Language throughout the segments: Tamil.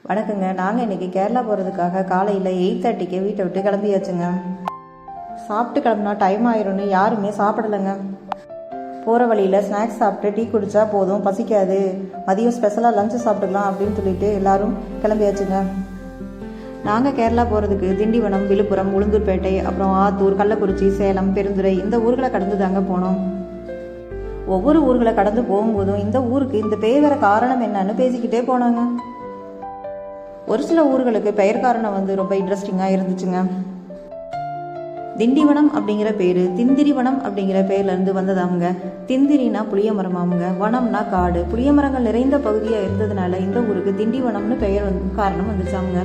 வணக்கங்க. நாங்கள் இன்றைக்கி கேரளா போகிறதுக்காக காலையில் 8:30க்கு வீட்டை விட்டு கிளம்பியாச்சுங்க. சாப்பிட்டு கிளம்புனா டைம் ஆயிரும்னு யாருமே சாப்பிடலைங்க. போகிற வழியில் ஸ்நாக்ஸ் சாப்பிட்டு டீ குடித்தா போதும், பசிக்காது, மதியம் ஸ்பெஷலாக லஞ்சு சாப்பிட்டுக்கலாம் அப்படின்னு சொல்லிட்டு எல்லாரும் கிளம்பியாச்சுங்க. நாங்கள் கேரளா போகிறதுக்கு திண்டிவனம், விழுப்புரம், உளுந்தூர்பேட்டை, அப்புறம் ஆத்தூர், கள்ளக்குறிச்சி, சேலம், பெருந்துறை இந்த ஊர்களை கடந்து தாங்க போனோம். ஒவ்வொரு ஊர்களை கடந்து போகும்போதும் இந்த ஊருக்கு இந்த பெயர் வர காரணம் என்னன்னு பேசிக்கிட்டே போனாங்க. ஒரு சில ஊர்களுக்கு பெயர் காரணம் ரொம்ப இன்ட்ரெஸ்டிங்காக இருந்துச்சுங்க. திண்டிவனம் அப்படிங்கிற பேர் திந்திரிவனம் அப்படிங்கிற பேர்லேருந்து வந்ததாமுங்க. திந்திரினா புளிய மரமாமுங்க, வனம்னா காடு. புளிய மரங்கள் நிறைந்த பகுதியாக இருந்ததுனால இந்த ஊருக்கு திண்டிவனம்னு பெயர் காரணம் வந்துச்சாமுங்க.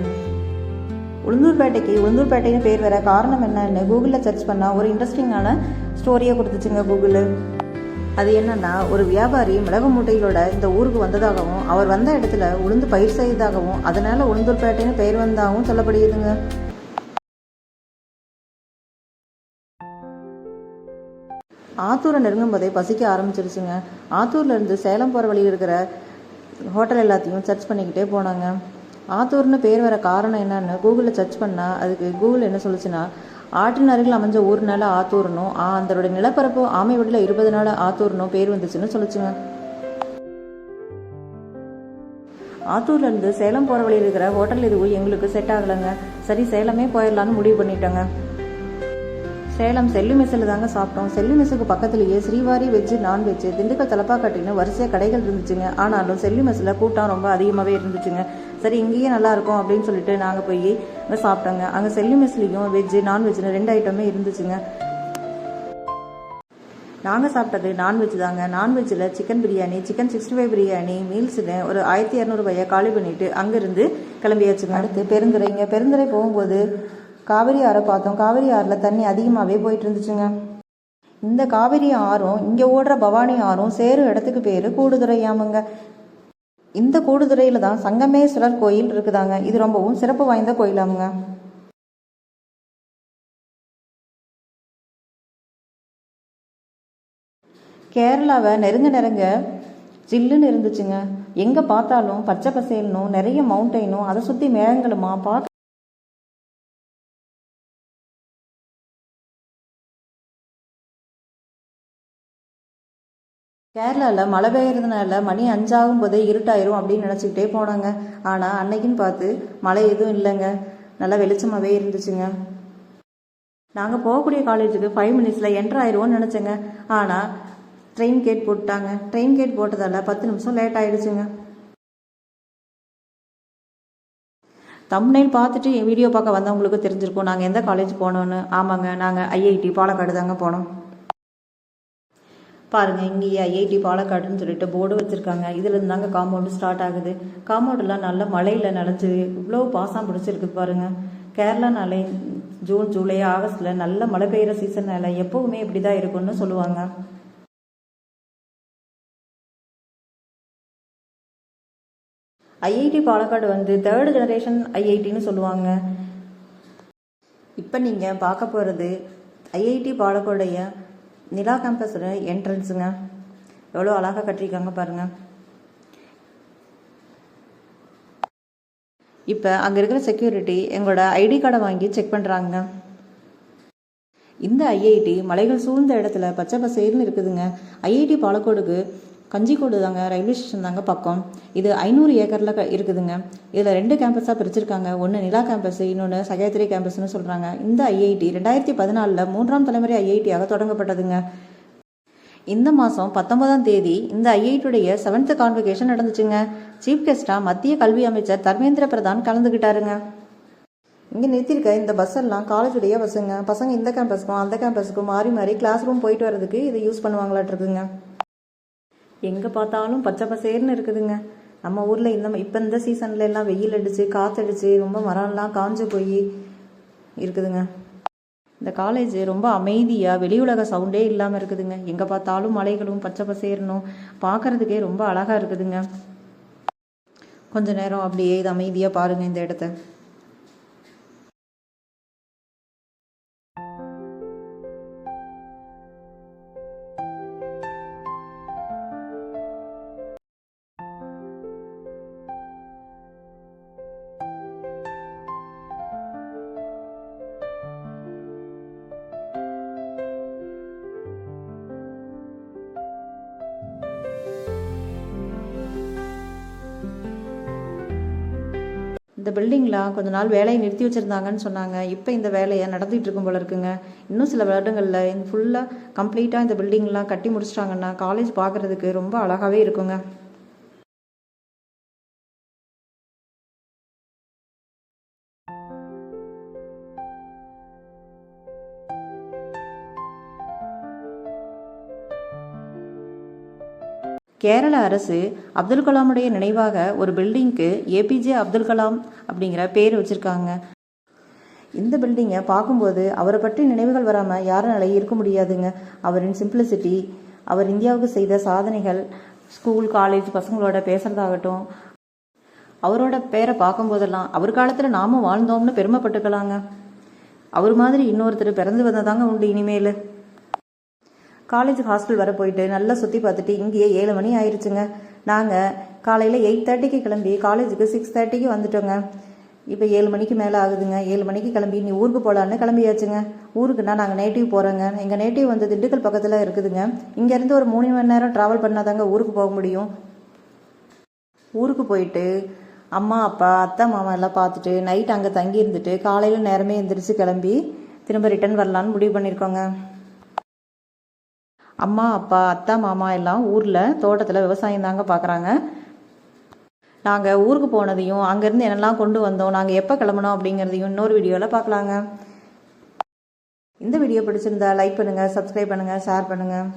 உளுந்தூர்பேட்டைன்னு பேர் வர காரணம் என்னன்னு கூகுளில் சர்ச் பண்ணால் ஒரு இன்ட்ரெஸ்டிங்கான ஸ்டோரியை கொடுத்துச்சுங்க கூகுள். அது என்னன்னா, ஒரு வியாபாரி மிளகு மூட்டைகளோட இந்த ஊருக்கு வந்ததாகவும் அவர் வந்த இடத்துல உளுந்து பயிர் செய்ததாகவும் அதனால உளுந்தூர்பேட்டைன்னு பெயர் வந்தாகவும் சொல்லப்படுதுங்க. ஆத்தூரை நெருங்கும் போதே பசிக்க ஆரம்பிச்சிருச்சுங்க. ஆத்தூர்ல இருந்து சேலம் போகிற வழியில் இருக்கிற ஹோட்டல் எல்லாத்தையும் சர்ச் பண்ணிக்கிட்டே போனாங்க. ஆத்தூர்னு பேர் வர காரணம் என்னன்னு கூகுளில் சர்ச் பண்ணால் அதுக்கு கூகுள் என்ன சொல்லுச்சுன்னா, ஆற்றின் அருகில் அமைஞ்ச ஊர்னால ஆத்தூர்னும், அதோட நிலப்பரப்பு ஆமைவடியில் 20 நாள் ஆத்தூர்னும் பேர் வந்துச்சுன்னு சொல்லிச்சுங்க. ஆத்தூர்ல இருந்து சேலம் போகிற வழியில் இருக்கிற ஹோட்டல் எதுவும் எங்களுக்கு செட் ஆகலைங்க. சரி, சேலமே போயிடலான்னு முடிவு பண்ணிட்டோங்க. சேலம் செல்லு மெஸ்ஸில் தாங்க சாப்பிட்டோம். செல்லு மெஸ்ஸுக்கு பக்கத்துலேயே ஸ்ரீவாரி வெஜ்ஜு, நான்வெஜ்ஜு, திண்டுக்கல் தலப்பாக்கட்டின்னு வரிசையாக கடைகள் இருந்துச்சுங்க. ஆனாலும் செல்லு மெஸ்ஸில் கூட்டம் ரொம்ப அதிகமாகவே இருந்துச்சுங்க. சரி, இங்கேயே நல்லா இருக்கும் அப்படின்னு சொல்லிட்டு நாங்கள் போய் அங்கே சாப்பிட்டோங்க. அங்கே செல்லு மெஸ்லேயும் வெஜ்ஜு, நான்வெஜ்னு 2 ஐட்டமே இருந்துச்சுங்க. நாங்கள் சாப்பிட்டது நான்வெஜ் தாங்க. நான்வெஜ்ஜில் சிக்கன் பிரியாணி, சிக்கன் 65 பிரியாணி மீல்ஸுன்னு ஒரு 1200 காலி பண்ணிவிட்டு அங்கேருந்து கிளம்பியாச்சுங்க. அடுத்து பெருந்துறை போகும்போது காவிரி ஆறை பார்த்தோம். காவிரி ஆறில் தண்ணி அதிகமாகவே போயிட்டு இருந்துச்சுங்க. இந்த காவிரி ஆறும் இங்கே ஓடுற பவானி ஆறும் சேரும் இடத்துக்கு பேர் கூடுதுறையாமுங்க. இந்த கூடுதுறையில் தான் சங்கமேஸ்வரர் கோயில் இருக்குதாங்க. இது ரொம்பவும் சிறப்பு வாய்ந்த கோயிலாமுங்க. கேரளாவை நெருங்க ஜில்லுன்னு இருந்துச்சுங்க. எங்கே பார்த்தாலும் பச்சை பசேல்னும் நிறைய மவுண்டைனும் அதை சுற்றி மேகங்களுமா பார்க்க கேரளாவில் மழை பெய்யறதுனால மணி 5 ஆகும்போதே இருட்டாயிரும் அப்படின்னு நினச்சிக்கிட்டே போனாங்க. ஆனால் அன்னைக்குன்னு பார்த்து மழை எதுவும் இல்லைங்க. நல்லா வெளிச்சமாகவே இருந்துச்சுங்க. நாங்கள் போகக்கூடிய காலேஜுக்கு 5 மினிட்ஸில் என்ட்ரு ஆயிடுவோம்னு நினச்சேங்க. ஆனால் ட்ரெயின் கேட் போட்டாங்க. ட்ரெயின் கேட் போட்டதால் 10 நிமிஷம் லேட் ஆகிடுச்சுங்க. தம்ப்நெயில் பார்த்துட்டு வீடியோ பார்க்க வந்தவங்களுக்கு தெரிஞ்சிருக்கும் நாங்கள் எந்த காலேஜ் போனோன்னு. ஆமாங்க, நாங்கள் ஐஐடி பாலக்காடு தாங்க போனோம். பாருங்கள், இங்கேயே ஐஐடி பாலக்காடுன்னு சொல்லிட்டு போர்டு வச்சுருக்காங்க. இதுலேருந்து தாங்க காம்பவுண்டு ஸ்டார்ட் ஆகுது. காம்பவுண்டெல்லாம் நல்ல மழையில் நனைஞ்சு இவ்வளோ பாசம் பிடிச்சிருக்கு பாருங்கள். கேரளானாலே ஜூன், ஜூலை, ஆகஸ்டில் நல்ல மழை பெய்கிற சீசன்னால எப்போவுமே இப்படி தான் இருக்கும்னு சொல்லுவாங்க. ஐஐடி பாலக்காடு 3rd ஜெனரேஷன் ஐஐடின்னு சொல்லுவாங்க. இப்போ நீங்கள் பார்க்க போகிறது ஐஐடி பாலக்காடுடைய நிலா கேம்பஸோட என்ட்ரன்ஸுங்க. எவ்வளோ அழகாக கட்டியிருக்காங்க பாருங்கள். இப்போ அங்கே இருக்கிற செக்யூரிட்டி எங்களோட ஐடி கார்டை வாங்கி செக் பண்ணுறாங்க. இந்த ஐஐடி மலைகள் சூழ்ந்த இடத்துல பச்சை பசேர்னு இருக்குதுங்க. ஐஐடி பாலக்கோடுக்கு கஞ்சிக்கோடு தாங்க ரயில்வே ஸ்டேஷன் தாங்க பக்கம். இது 500 ஏக்கரில் இருக்குதுங்க. இதில் 2 கேம்பஸாக பிரிச்சிருக்காங்க. ஒன்று நிலா கேம்பஸ், இன்னொன்று சகாயத்ரி கேம்பஸ்னு சொல்கிறாங்க. இந்த ஐஐடி 2014 3ஆம் தலைமுறை ஐஐடியாக தொடங்கப்பட்டதுங்க. இந்த மாதம் 19ஆம் தேதி இந்த ஐஐடியுடைய 7th கான்வகேஷன் நடந்துச்சுங்க. சீஃப் கெஸ்டாக மத்திய கல்வி அமைச்சர் தர்மேந்திர பிரதான் கலந்துக்கிட்டாருங்க. இங்கே நிறுத்திருக்க இந்த பஸ் எல்லாம் காலேஜுடைய பஸ்ஸுங்க. பசங்க இந்த கேம்பஸுக்கும் அந்த கேம்பஸுக்கும் மாறி மாறி கிளாஸ் ரூம் போயிட்டு வர்றதுக்கு இதை யூஸ் பண்ணுவாங்களாட்டிருக்குங்க. எங்கே பார்த்தாலும் பச்சை பசேர்னு இருக்குதுங்க. நம்ம ஊரில் இப்போ இந்த சீசனில் எல்லாம் வெயில் அடித்து காற்றடிச்சு ரொம்ப மரம்லாம் காஞ்சு போய் இருக்குதுங்க. இந்த காலேஜ் ரொம்ப அமைதியாக வெளியுலக சவுண்டே இல்லாமல் இருக்குதுங்க. எங்கே பார்த்தாலும் மலைகளும் பச்சை பசேர்னும் பார்க்குறதுக்கே ரொம்ப அழகாக இருக்குதுங்க. கொஞ்ச நேரம் அப்படியே இது அமைதியாக பாருங்கள் இந்த இடத்த. இந்த பில்டிங்லாம் கொஞ்ச நாள் வேலையை நிறுத்தி வச்சுருந்தாங்கன்னு சொன்னாங்க. இப்போ இந்த வேலையை நடந்துகிட்டு இருக்கும் போல இருக்குங்க. இன்னும் சில வருடங்களில் இந்த ஃபுல்லாக கம்ப்ளீட்டாக இந்த பில்டிங்லாம் கட்டி முடிச்சிட்டாங்கன்னா காலேஜ் பார்க்குறதுக்கு ரொம்ப அழகாகவே இருக்குங்க. கேரள அரசு அப்துல் கலாமுடைய நினைவாக ஒரு பில்டிங்க்கு ஏபிஜே அப்துல் கலாம் அப்படிங்கிற பேர் வச்சுருக்காங்க. இந்த பில்டிங்கை பார்க்கும்போது அவரை பற்றி நினைவுகள் வராமல் யாராலையும் இருக்க முடியாதுங்க. அவரின் சிம்பிளிசிட்டி, அவர் இந்தியாவுக்கு செய்த சாதனைகள், ஸ்கூல் காலேஜ் பசங்களோட பேசுகிறதாகட்டும், அவரோட பேரை பார்க்கும்போதெல்லாம் அவர் காலத்தில் நாமும் வாழ்ந்தோம்னு பெருமைப்பட்டுக்கலாங்க. அவர் மாதிரி இன்னொருத்தர் பிறந்து வந்ததாங்க உண்டு இனிமேல். காலேஜ் ஹாஸ்டல் வர போயிட்டு நல்லா சுற்றி பார்த்துட்டு இங்கேயே 7 மணி ஆயிடுச்சுங்க. நாங்கள் காலையில் 8:30க்கு கிளம்பி காலேஜுக்கு 6:30க்கு வந்துட்டோங்க. இப்போ 7 மணிக்கு மேலே ஆகுதுங்க. 7 மணிக்கு கிளம்பி நீ ஊருக்கு போகலான்னு கிளம்பியாச்சுங்க. ஊருக்குன்னா நாங்கள் நேட்டிவ் போகிறோங்க. எங்கள் நேட்டிவ் வந்து திண்டுக்கல் பக்கத்தில் இருக்குதுங்க. இங்கேருந்து ஒரு 3 மணி நேரம் ட்ராவல் பண்ணாதாங்க ஊருக்கு போக முடியும். ஊருக்கு போயிட்டு அம்மா அப்பா அத்தை மாமா எல்லாம் பார்த்துட்டு நைட் அங்கே தங்கி இருந்துட்டு காலையில் நேரமே எந்திரிச்சு கிளம்பி திரும்ப ரிட்டர்ன் வரலான்னு முடிவு பண்ணியிருக்கோங்க. அம்மா அப்பா அத்தா மாமா எல்லாம் ஊரில் தோட்டத்தில் விவசாயம் தாங்க பார்க்குறாங்க. நாங்கள் ஊருக்கு போனதையும் அங்கேருந்து என்னெல்லாம் கொண்டு வந்தோம், நாங்கள் எப்போ கிளம்பணும் அப்படிங்கிறதையும் இன்னொரு வீடியோவில் பார்க்கலாங்க. இந்த வீடியோ பிடிச்சிருந்தா லைக் பண்ணுங்கள், சப்ஸ்கிரைப் பண்ணுங்கள், ஷேர் பண்ணுங்கள்.